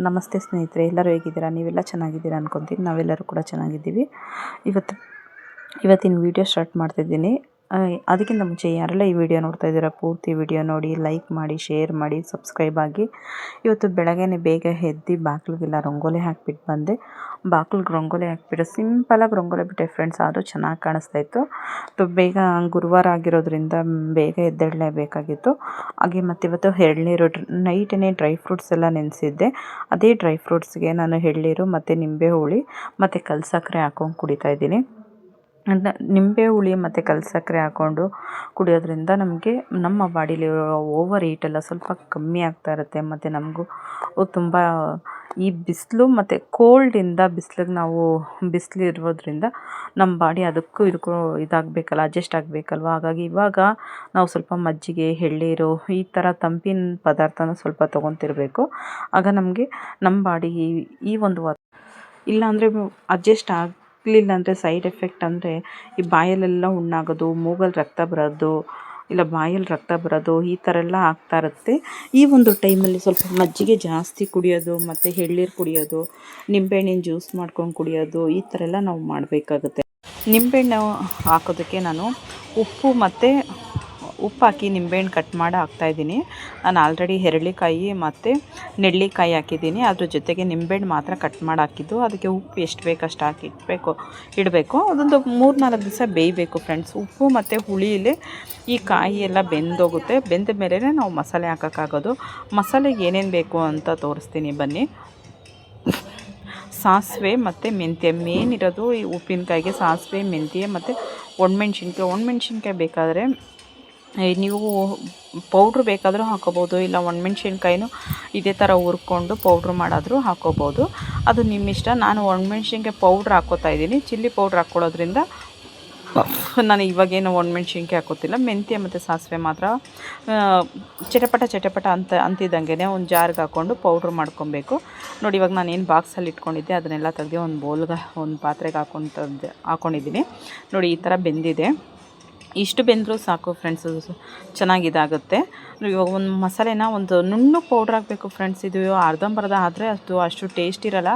ನಮಸ್ತೆ ಸ್ನೇಹಿತರೆ, ಎಲ್ಲರೂ ಹೇಗಿದ್ದೀರಾ? ನೀವೆಲ್ಲ ಚೆನ್ನಾಗಿದ್ದೀರಾ ಅನ್ಕೊತೀನಿ. ನಾವೆಲ್ಲರೂ ಕೂಡ ಚೆನ್ನಾಗಿದ್ದೀವಿ. ಇವತ್ತಿನ ವಿಡಿಯೋ ಸ್ಟಾರ್ಟ್ ಮಾಡ್ತಿದ್ದೀನಿ. ಅದಕ್ಕಿಂತ ಮುಂಚೆ ಯಾರೆಲ್ಲ ಈ ವಿಡಿಯೋ ನೋಡ್ತಾ ಇದ್ದೀರಾ, ಪೂರ್ತಿ ವಿಡಿಯೋ ನೋಡಿ, ಲೈಕ್ ಮಾಡಿ, ಶೇರ್ ಮಾಡಿ, ಸಬ್ಸ್ಕ್ರೈಬ್ ಆಗಿ. ಇವತ್ತು ಬೆಳಗ್ಗೆನೇ ಬೇಗ ಎದ್ದು ಬಾಗಿಲಿಗೆಲ್ಲ ರಂಗೋಲಿ ಹಾಕಿಬಿಟ್ಟು ಬಂದೆ. ಬಾಗಿಲಿಗೆ ರಂಗೋಲಿ ಹಾಕ್ಬಿಟ್ಟು ಸಿಂಪಲಾಗಿ ರಂಗೋಲಿ ಬಿಟ್ಟೆ ಫ್ರೆಂಡ್ಸ್. ಆದರೂ ಚೆನ್ನಾಗಿ ಕಾಣಿಸ್ತಾ ಇತ್ತು. ಬೇಗ ಗುರುವಾರ ಆಗಿರೋದ್ರಿಂದ ಬೇಗ ಎದ್ದೇಳಲೇಬೇಕಾಗಿತ್ತು. ಹಾಗೆ ಮತ್ತು ಇವತ್ತು ಎಳ್ನೀರು ನೈಟೇ ಡ್ರೈ ಫ್ರೂಟ್ಸ್ ಎಲ್ಲ ನೆನೆಸಿದ್ದೆ. ಅದೇ ಡ್ರೈ ಫ್ರೂಟ್ಸ್ಗೆ ನಾನು ಎಳ್ನೀರು ಮತ್ತು ನಿಂಬೆ ಹುಳಿ ಮತ್ತು ಕಲ್ಸಕ್ಕರೆ ಹಾಕ್ಕೊಂಡು ಕುಡಿತಾ ಇದ್ದೀನಿ. ನಿಂಬೆ ಹುಳಿ ಮತ್ತು ಕಲ್ಸಕ್ಕರೆ ಹಾಕ್ಕೊಂಡು ಕುಡಿಯೋದ್ರಿಂದ ನಮಗೆ ನಮ್ಮ ಬಾಡಿಲಿರೋ ಓವರ್ ಹೀಟೆಲ್ಲ ಸ್ವಲ್ಪ ಕಮ್ಮಿ ಆಗ್ತಾ ಇರುತ್ತೆ. ಮತ್ತು ನಮಗೂ ತುಂಬ ಈ ಬಿಸಿಲು ಮತ್ತು ಕೋಲ್ಡಿಂದ ಬಿಸಿಲಿಗೆ ನಾವು ಬಿಸಿಲಿರೋದ್ರಿಂದ ನಮ್ಮ ಬಾಡಿ ಅದಕ್ಕೂ ಇದಕ್ಕೂ ಇದಾಗಬೇಕಲ್ಲ, ಅಡ್ಜಸ್ಟ್ ಆಗಬೇಕಲ್ವ. ಹಾಗಾಗಿ ಇವಾಗ ನಾವು ಸ್ವಲ್ಪ ಮಜ್ಜಿಗೆ, ಎಳ್ನೀರು ಈ ಥರ ತಂಪಿನ ಪದಾರ್ಥನ ಸ್ವಲ್ಪ ತೊಗೊತಿರ್ಬೇಕು. ಆಗ ನಮಗೆ ನಮ್ಮ ಬಾಡಿ ಈ ಒಂದು ಇಲ್ಲಾಂದರೆ ಅಡ್ಜಸ್ಟ್ ಆಗಲಿಲ್ಲ ಅಂದರೆ ಸೈಡ್ ಎಫೆಕ್ಟ್ ಅಂದರೆ ಈ ಬಾಯಲ್ಲೆಲ್ಲ ಹುಣ್ಣಾಗೋದು, ಮೂಗಲ್ಲಿ ರಕ್ತ ಬರೋದು, ಇಲ್ಲ ಬಾಯಲ್ಲಿ ರಕ್ತ ಬರೋದು, ಈ ಥರ ಎಲ್ಲ ಆಗ್ತಾ ಇರುತ್ತೆ. ಈ ಒಂದು ಟೈಮಲ್ಲಿ ಸ್ವಲ್ಪ ಮಜ್ಜಿಗೆ ಜಾಸ್ತಿ ಕುಡಿಯೋದು ಮತ್ತು ಎಳ್ನೀರು ಕುಡಿಯೋದು, ನಿಂಬೆಹಣ್ಣಿನ ಜ್ಯೂಸ್ ಮಾಡ್ಕೊಂಡು ಕುಡಿಯೋದು, ಈ ಥರ ಎಲ್ಲ ನಾವು ಮಾಡಬೇಕಾಗುತ್ತೆ. ನಿಂಬೆಹಣ್ಣು ಹಾಕೋದಕ್ಕೆ ನಾನು ಉಪ್ಪು ಹಾಕಿ ನಿಂಬೆಹಣ್ಣು ಕಟ್ ಮಾಡಿ ಹಾಕ್ತಾಯಿದ್ದೀನಿ. ನಾನು ಆಲ್ರೆಡಿ ಹೆರಳಿಕಾಯಿ ಮತ್ತು ನೆಲ್ಲಿಕಾಯಿ ಹಾಕಿದ್ದೀನಿ. ಅದ್ರ ಜೊತೆಗೆ ನಿಂಬೆಹಣ್ಣು ಮಾತ್ರ ಕಟ್ ಮಾಡಿ ಹಾಕಿದ್ದು. ಅದಕ್ಕೆ ಉಪ್ಪು ಎಷ್ಟು ಬೇಕು ಅಷ್ಟು ಹಾಕಿ ಇಡಬೇಕು. ಅದೊಂದು 3-4 ದಿವಸ ಬೇಯಬೇಕು ಫ್ರೆಂಡ್ಸ್. ಉಪ್ಪು ಮತ್ತು ಹುಳಿಯಲ್ಲಿ ಈ ಕಾಯಿ ಎಲ್ಲ ಬೆಂದೋಗುತ್ತೆ. ಬೆಂದ ಮೇಲೆ ನಾವು ಮಸಾಲೆ ಹಾಕೋಕ್ಕಾಗೋದು. ಮಸಾಲೆಗೆ ಏನೇನು ಬೇಕು ಅಂತ ತೋರಿಸ್ತೀನಿ ಬನ್ನಿ. ಸಾಸಿವೆ ಮತ್ತು ಮೆಂತ್ಯ ಮೇನ್ ಇರೋದು ಈ ಉಪ್ಪಿನಕಾಯಿಗೆ. ಸಾಸಿವೆ, ಮೆಂತ್ಯ ಮತ್ತು ಒಣಮೆಣ್ಸಿನ್ಕಾಯಿ ಬೇಕಾದರೆ ನೀವು ಪೌಡ್ರ್ ಬೇಕಾದರೂ ಹಾಕೋಬೋದು, ಇಲ್ಲ ಒಣಮೆಣ್ಸಿನ್ಕಾಯಿನೂ ಇದೇ ಥರ ಹುರ್ಕೊಂಡು ಪೌಡ್ರ್ ಮಾಡಾದರೂ ಹಾಕೋಬೋದು. ಅದು ನಿಮ್ಮ ಇಷ್ಟ. ನಾನು ಒಣಮೆಣ್ಸಿನ್ಕಾಯಿ ಪೌಡ್ರ್ ಹಾಕ್ಕೋತಾ ಇದ್ದೀನಿ. ಚಿಲ್ಲಿ ಪೌಡ್ರ್ ಹಾಕ್ಕೊಳ್ಳೋದ್ರಿಂದ ನಾನು ಇವಾಗೇನು ಒಣಮೆಣ್ಸಿನ್ಕಾಯಿ ಹಾಕೋತಿಲ್ಲ. ಮೆಂತ್ಯ ಮತ್ತು ಸಾಸಿವೆ ಮಾತ್ರ ಚಟಪಟ ಅಂತಿದ್ದಂಗೆ ಒಂದು ಜಾರ್ಗೆ ಹಾಕ್ಕೊಂಡು ಪೌಡ್ರ್ ಮಾಡ್ಕೊಬೇಕು. ನೋಡಿ, ಇವಾಗ ನಾನು ಏನು ಬಾಕ್ಸಲ್ಲಿ ಇಟ್ಕೊಂಡಿದ್ದೆ ಅದನ್ನೆಲ್ಲ ತೆಗೆದು ಒಂದು ಪಾತ್ರೆಗೆ ಹಾಕ್ಕೊಂಡಿದ್ದೀನಿ. ನೋಡಿ, ಈ ಥರ ಬೆಂದಿದೆ. ಇಷ್ಟು ಬೆಂದರೂ ಸಾಕು ಫ್ರೆಂಡ್ಸು, ಚೆನ್ನಾಗಿದಾಗುತ್ತೆ. ಇವಾಗ ಒಂದು ಮಸಾಲೆನ ಒಂದು ನುಣ್ಣಗೆ ಪೌಡ್ರ್ ಹಾಕಬೇಕು ಫ್ರೆಂಡ್ಸ್. ಇದು ಅರ್ಧಂಬರ್ಧ ಆದರೆ ಅಷ್ಟು ಟೇಸ್ಟ್ ಇರೋಲ್ಲ.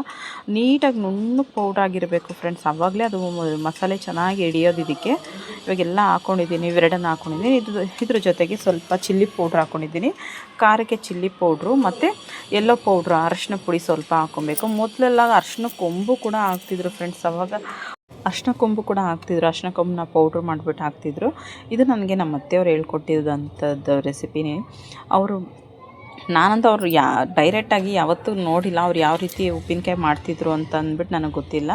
ನೀಟಾಗಿ ನುಣ್ಣಗೆ ಪೌಡ್ರ್ ಆಗಿರಬೇಕು ಫ್ರೆಂಡ್ಸ್. ಆವಾಗಲೇ ಅದು ಮಸಾಲೆ ಚೆನ್ನಾಗಿ ಹಿಡಿಯೋದು ಇದಕ್ಕೆ. ಇವಾಗೆಲ್ಲ ಹಾಕ್ಕೊಂಡಿದ್ದೀನಿ, ಇವೆರಡನ್ನು ಹಾಕ್ಕೊಂಡಿದ್ದೀನಿ. ಇದ್ರ ಜೊತೆಗೆ ಸ್ವಲ್ಪ ಚಿಲ್ಲಿ ಪೌಡ್ರ್ ಹಾಕ್ಕೊಂಡಿದ್ದೀನಿ. ಖಾರಕ್ಕೆ ಚಿಲ್ಲಿ ಪೌಡ್ರು ಮತ್ತು ಎಲ್ಲೋ ಪೌಡ್ರು, ಅರಶಿನ ಪುಡಿ ಸ್ವಲ್ಪ ಹಾಕ್ಕೊಬೇಕು. ಮೊದಲೆಲ್ಲ ಅರಶಿನ ಕೊಂಬು ಕೂಡ ಹಾಕ್ತಿದ್ರು ಫ್ರೆಂಡ್ಸ್. ಅವಾಗ ಅರಶಿನ ಕೊಂಬು ಕೂಡ ಹಾಕ್ತಿದ್ರು. ಅರಶಿನ ಕೊಂಬನ್ನ ಪೌಡ್ರ್ ಮಾಡಿಬಿಟ್ಟು ಹಾಕ್ತಿದ್ರು. ಇದು ನನಗೆ ನಮ್ಮ ಅತ್ತೆಯವ್ರು ಹೇಳ್ಕೊಟ್ಟಿದ್ದಂಥದ್ದು ರೆಸಿಪಿನೇ. ನಾನಂತೂ ಅವರು ಡೈರೆಕ್ಟಾಗಿ ಯಾವತ್ತೂ ನೋಡಿಲ್ಲ ಅವ್ರು ಯಾವ ರೀತಿ ಉಪ್ಪಿನಕಾಯಿ ಮಾಡ್ತಿದ್ರು ಅಂತ ಅಂದ್ಬಿಟ್ಟು ನನಗೆ ಗೊತ್ತಿಲ್ಲ.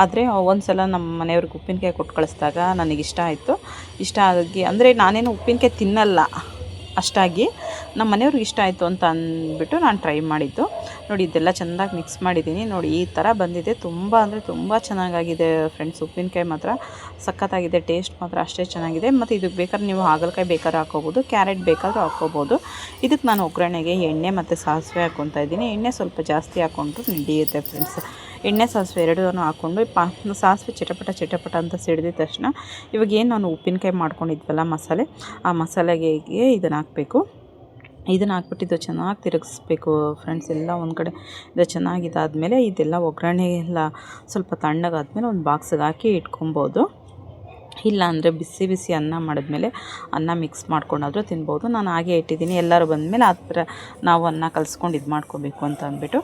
ಆದರೆ ಒಂದು ಸಲ ನಮ್ಮ ಮನೆಯವ್ರಿಗೆ ಉಪ್ಪಿನಕಾಯಿ ಕೊಟ್ಟು ಕಳಿಸಿದಾಗ ನನಗಿಷ್ಟ ಆಯಿತು. ಇಷ್ಟ ಆಗಿ ಅಂದರೆ ನಾನೇನು ಉಪ್ಪಿನಕಾಯಿ ತಿನ್ನಲ್ಲ ಅಷ್ಟಾಗಿ, ನಮ್ಮ ಮನೆಯವ್ರಿಗೆ ಇಷ್ಟ ಆಯಿತು ಅಂತ ಅಂದ್ಬಿಟ್ಟು ನಾನು ಟ್ರೈ ಮಾಡಿದ್ದು. ನೋಡಿ, ಇದೆಲ್ಲ ಚೆಂದಾಗಿ ಮಿಕ್ಸ್ ಮಾಡಿದ್ದೀನಿ. ನೋಡಿ, ಈ ಥರ ಬಂದಿದೆ. ತುಂಬ ಅಂದರೆ ತುಂಬ ಚೆನ್ನಾಗಾಗಿದೆ ಫ್ರೆಂಡ್ಸ್. ಉಪ್ಪಿನಕಾಯಿ ಮಾತ್ರ ಸಖತ್ತಾಗಿದೆ. ಟೇಸ್ಟ್ ಮಾತ್ರ ಅಷ್ಟೇ ಚೆನ್ನಾಗಿದೆ. ಮತ್ತು ಇದಕ್ಕೆ ಬೇಕಾದ್ರೆ ನೀವು ಹಾಗಲಕಾಯಿ ಬೇಕಾದ್ರೆ ಹಾಕ್ಕೋಬೋದು, ಕ್ಯಾರೆಟ್ ಬೇಕಾದರೂ ಹಾಕ್ಕೋಬೋದು. ಇದಕ್ಕೆ ನಾನು ಒಗ್ಗರಣೆಗೆ ಎಣ್ಣೆ ಮತ್ತು ಸಾಸಿವೆ ಹಾಕ್ಕೊತಾ ಇದ್ದೀನಿ. ಎಣ್ಣೆ ಸ್ವಲ್ಪ ಜಾಸ್ತಿ ಹಾಕ್ಕೊಂಡ್ರು ನಡೆಯುತ್ತೆ ಫ್ರೆಂಡ್ಸ್. ಎಣ್ಣೆ ಸಾಸಿವೆ ಎರಡೂ ಹಾಕ್ಕೊಂಡು ಸಾಸಿವೆ ಚಟಪಟ ಅಂತ ಸಿಡಿದ ತಕ್ಷಣ ಇವಾಗ ಏನು ನಾನು ಉಪ್ಪಿನಕಾಯಿ ಮಾಡ್ಕೊಂಡಿದ್ವಲ್ಲ ಮಸಾಲೆ, ಆ ಮಸಾಲೆಗೆ ಇದನ್ನು ಹಾಕಬೇಕು. ಇದನ್ನು ಹಾಕ್ಬಿಟ್ಟು ಚೆನ್ನಾಗಿ ತಿರುಗಿಸ್ಬೇಕು ಫ್ರೆಂಡ್ಸ್. ಎಲ್ಲ ಒಂದು ಕಡೆ ಇದು ಚೆನ್ನಾಗಿದ್ದಾದಮೇಲೆ ಇದೆಲ್ಲ ಒಗ್ಗರಣೆ ಎಲ್ಲ ಸ್ವಲ್ಪ ತಣ್ಣಗಾದ್ಮೇಲೆ ಒಂದು ಬಾಕ್ಸಿಗೆ ಹಾಕಿ ಇಟ್ಕೊಬೋದು. ಇಲ್ಲ ಅಂದರೆ ಬಿಸಿ ಅನ್ನ ಮಾಡಿದ್ಮೇಲೆ ಅನ್ನ ಮಿಕ್ಸ್ ಮಾಡ್ಕೊಂಡಾದರೂ ತಿನ್ಬೋದು. ನಾನು ಹಾಗೆ ಇಟ್ಟಿದ್ದೀನಿ. ಎಲ್ಲರೂ ಬಂದಮೇಲೆ ಆ ಥರ ನಾವು ಅನ್ನ ಕಲಿಸ್ಕೊಂಡು ಇದು ಮಾಡ್ಕೋಬೇಕು ಅಂತ ಅಂದ್ಬಿಟ್ಟು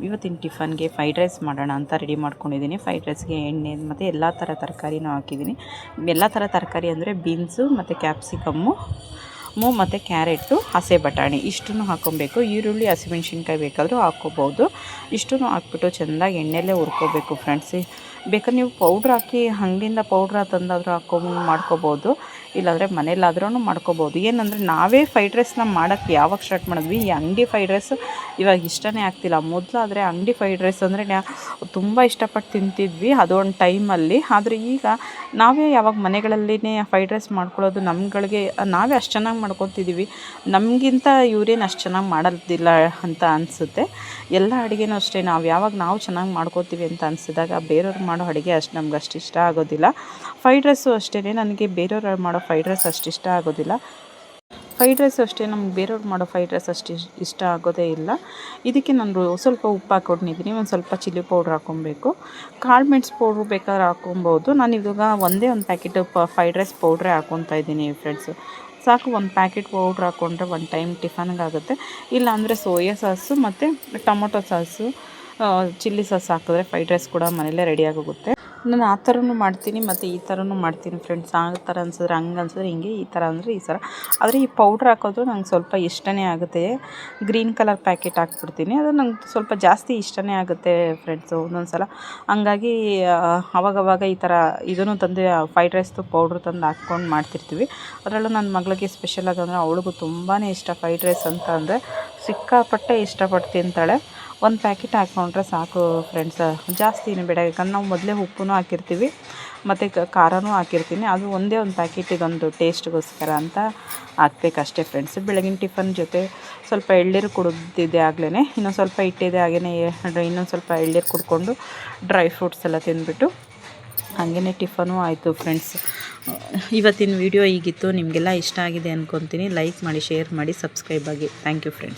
ಇವತ್ತಿನ ಟಿಫನ್ಗೆ ಫ್ರೈಡ್ ರೈಸ್ ಮಾಡೋಣ ಅಂತ ರೆಡಿ ಮಾಡ್ಕೊಂಡಿದ್ದೀನಿ. ಫ್ರೈಡ್ ರೈಸ್ಗೆ ಎಣ್ಣೆ ಮತ್ತು ಎಲ್ಲ ಥರ ತರಕಾರಿನೂ ಹಾಕಿದ್ದೀನಿ. ಎಲ್ಲ ಥರ ತರಕಾರಿ ಅಂದರೆ ಬೀನ್ಸು ಮತ್ತು ಕ್ಯಾಪ್ಸಿಕಮ್ಮು ಮತ್ತು ಕ್ಯಾರೆಟು, ಹಸೆ ಬಟಾಣಿ ಇಷ್ಟನ್ನು ಹಾಕ್ಕೊಬೇಕು. ಈರುಳ್ಳಿ, ಹಸಿಮೆಣ್ಸಿನ್ಕಾಯಿ ಬೇಕಾದರೂ ಹಾಕ್ಕೋಬೋದು. ಇಷ್ಟನ್ನು ಹಾಕ್ಬಿಟ್ಟು ಚೆಂದಾಗಿ ಎಣ್ಣೆಯಲ್ಲೇ ಹುರ್ಕೋಬೇಕು ಫ್ರೆಂಡ್ಸ್. ಬೇಕಾದ್ರೆ ನೀವು ಪೌಡ್ರ್ ಹಾಕಿ ಅಂಗಡಿಯಿಂದ ಪೌಡ್ರ್ ತಂದಾದರೂ ಮಾಡ್ಕೋಬೋದು, ಇಲ್ಲಾಂದರೆ ಮನೇಲಾದ್ರೂ ಮಾಡ್ಕೋಬೋದು. ಏನಂದರೆ ನಾವೇ ಫ್ರೈಡ್ ರೈಸ್ನ ಮಾಡೋಕ್ಕೆ ಯಾವಾಗ ಸ್ಟಾರ್ಟ್ ಮಾಡಿದ್ವಿ, ಈ ಅಂಗಡಿ ಫ್ರೈಡ್ ರೈಸ್ ಇವಾಗ ಇಷ್ಟನೇ ಆಗ್ತಿಲ್ಲ. ಮೊದಲಾದರೆ ಅಂಗಡಿ ಫ್ರೈಡ್ ರೈಸ್ ಅಂದರೆ ತುಂಬ ಇಷ್ಟಪಟ್ಟು ತಿಂತಿದ್ವಿ ಅದೊಂದು ಟೈಮಲ್ಲಿ. ಆದರೆ ಈಗ ನಾವೇ ಯಾವಾಗ ಮನೆಗಳಲ್ಲಿನೇ ಫ್ರೈಡ್ ರೈಸ್ ಮಾಡ್ಕೊಳ್ಳೋದು, ನಮ್ಗಳಿಗೆ ನಾವೇ ಅಷ್ಟು ಚೆನ್ನಾಗಿ ಮಾಡ್ಕೊತಿದ್ದೀವಿ. ನಮಗಿಂತ ಇವರೇನು ಅಷ್ಟು ಚೆನ್ನಾಗಿ ಮಾಡೋದಿಲ್ಲ ಅಂತ ಅನಿಸುತ್ತೆ. ಎಲ್ಲ ಅಡುಗೆನೂ ಅಷ್ಟೇ, ನಾವು ಚೆನ್ನಾಗಿ ಮಾಡ್ಕೋತೀವಿ ಅಂತ ಅನಿಸಿದಾಗ ಬೇರೆಯವ್ರು ಮಾಡೋ ಅಡುಗೆ ನಮ್ಗೆ ಅಷ್ಟು ಇಷ್ಟ ಆಗೋದಿಲ್ಲ. ಫ್ರೈಡ್ ರೈಸು ಅಷ್ಟೇ, ನನಗೆ ಬೇರೆಯವ್ರು ಮಾಡೋ ಫ್ರೈಡ್ ರೈಸ್ ಅಷ್ಟು ಇಷ್ಟ ಆಗೋದಿಲ್ಲ. ಫ್ರೈಡ್ ರೈಸು ಅಷ್ಟೇ, ನಮ್ಗೆ ಬೇರೆಯವ್ರು ಮಾಡೋ ಫ್ರೈಡ್ ರೈಸ್ ಅಷ್ಟು ಇಷ್ಟ ಆಗೋದೇ ಇಲ್ಲ. ಇದಕ್ಕೆ ನಾನು ಸ್ವಲ್ಪ ಉಪ್ಪು ಹಾಕ್ಕೊಂಡಿದ್ದೀನಿ, ಒಂದು ಸ್ವಲ್ಪ ಚಿಲ್ಲಿ ಪೌಡ್ರ್ ಹಾಕ್ಕೊಬೇಕು. ಕಾಳು ಮೆಣಸು ಪೌಡ್ರು ಬೇಕಾದ್ರೆ ಹಾಕ್ಕೊಬೋದು. ನಾನು ಇವಾಗ ಒಂದೇ ಒಂದು ಪ್ಯಾಕೆಟ್ ಫ್ರೈಡ್ ರೈಸ್ ಪೌಡ್ರೇ ಹಾಕ್ಕೊತಾ ಇದ್ದೀನಿ ಫ್ರೆಂಡ್ಸು. ಸಾಕು, ಒಂದು ಪ್ಯಾಕೆಟ್ ಪೌಡ್ರ್ ಹಾಕ್ಕೊಂಡ್ರೆ ಒಂದು ಟೈಮ್ ಟಿಫನ್ಗಾಗುತ್ತೆ. ಇಲ್ಲಾಂದರೆ ಸೋಯಾ ಸಾಸು ಮತ್ತು ಟೊಮೊಟೊ ಸಾಸು, ಚಿಲ್ಲಿ ಸಾಸ್ ಹಾಕಿದ್ರೆ ಫ್ರೈಡ್ ರೈಸ್ ಕೂಡ ಮನೆಯಲ್ಲೇ ರೆಡಿಯಾಗೋಗುತ್ತೆ. ನಾನು ಆ ಥರನೂ ಮಾಡ್ತೀನಿ ಮತ್ತು ಈ ಥರನೂ ಮಾಡ್ತೀನಿ ಫ್ರೆಂಡ್ಸ್. ಆ ಥರ ಅನ್ಸಿದ್ರೆ ಹಂಗೆ ಅನ್ಸಿದ್ರೆ ಹಿಂಗೆ, ಈ ಥರ ಅಂದರೆ ಈ ಥರ. ಆದರೆ ಈ ಪೌಡ್ರ್ ಹಾಕೋದು ನಂಗೆ ಸ್ವಲ್ಪ ಇಷ್ಟನೇ ಆಗುತ್ತೆ. ಗ್ರೀನ್ ಕಲರ್ ಪ್ಯಾಕೆಟ್ ಹಾಕ್ಬಿಡ್ತೀನಿ, ಅದು ನಂಗೆ ಸ್ವಲ್ಪ ಜಾಸ್ತಿ ಇಷ್ಟನೇ ಆಗುತ್ತೆ ಫ್ರೆಂಡ್ಸು ಒಂದೊಂದು ಸಲ. ಹಂಗಾಗಿ ಅವಾಗವಾಗ ಈ ಥರ ಇದನ್ನು ತಂದು ಫ್ರೈಡ್ ರೈಸ್ದು ಪೌಡ್ರ್ ತಂದು ಹಾಕ್ಕೊಂಡು ಮಾಡ್ತಿರ್ತೀವಿ. ಅದರಲ್ಲೂ ನನ್ನ ಮಗಳಿಗೆ ಸ್ಪೆಷಲಾಗಿ ಅಂದರೆ ಅವಳಿಗೂ ತುಂಬಾ ಇಷ್ಟ ಫ್ರೈಡ್ ರೈಸ್ ಅಂತ ಅಂದರೆ, ಸಿಕ್ಕಾಪಟ್ಟೆ ಇಷ್ಟಪಟ್ಟು ತಿಂತಾಳೆ. ಒಂದು ಪ್ಯಾಕೆಟ್ ಹಾಕ್ಕೊಂಡ್ರೆ ಸಾಕು ಫ್ರೆಂಡ್ಸ್, ಜಾಸ್ತಿ ಏನು ಬೇಡ. ಯಾಕಂದ್ರೆ ನಾವು ಮೊದಲೇ ಉಪ್ಪು ಹಾಕಿರ್ತೀವಿ ಮತ್ತು ಖಾರನೂ ಹಾಕಿರ್ತೀನಿ. ಅದು ಒಂದೇ ಒಂದು ಪ್ಯಾಕೆಟ್ ಇದೊಂದು ಟೇಸ್ಟ್ಗೋಸ್ಕರ ಅಂತ ಹಾಕ್ಬೇಕಷ್ಟೇ ಫ್ರೆಂಡ್ಸ್. ಬೆಳಗಿನ ಟಿಫನ್ ಜೊತೆ ಸ್ವಲ್ಪ ಎಳ್ನೀರು ಕುಡಿದಿದ್ದೆ ಆಗಲೇ, ಇನ್ನೊಂದು ಸ್ವಲ್ಪ ಇಟ್ಟಿದೆ ಹಾಗೆಯೇ ಇನ್ನೊಂದು ಸ್ವಲ್ಪ ಎಳ್ನೀರು ಕುಡ್ಕೊಂಡು ಡ್ರೈ ಫ್ರೂಟ್ಸ್ ಎಲ್ಲ ತಿಂದ್ಬಿಟ್ಟು ಹಾಗೆಯೇ ಟಿಫನು ಆಯಿತು ಫ್ರೆಂಡ್ಸ್. ಇವತ್ತಿನ ವಿಡಿಯೋ ಹೀಗಿತ್ತು. ನಿಮಗೆಲ್ಲ ಇಷ್ಟ ಆಗಿದೆ ಅಂದ್ಕೊತೀನಿ. ಲೈಕ್ ಮಾಡಿ, ಶೇರ್ ಮಾಡಿ, ಸಬ್ಸ್ಕ್ರೈಬ್ ಆಗಿ. Thank you friends.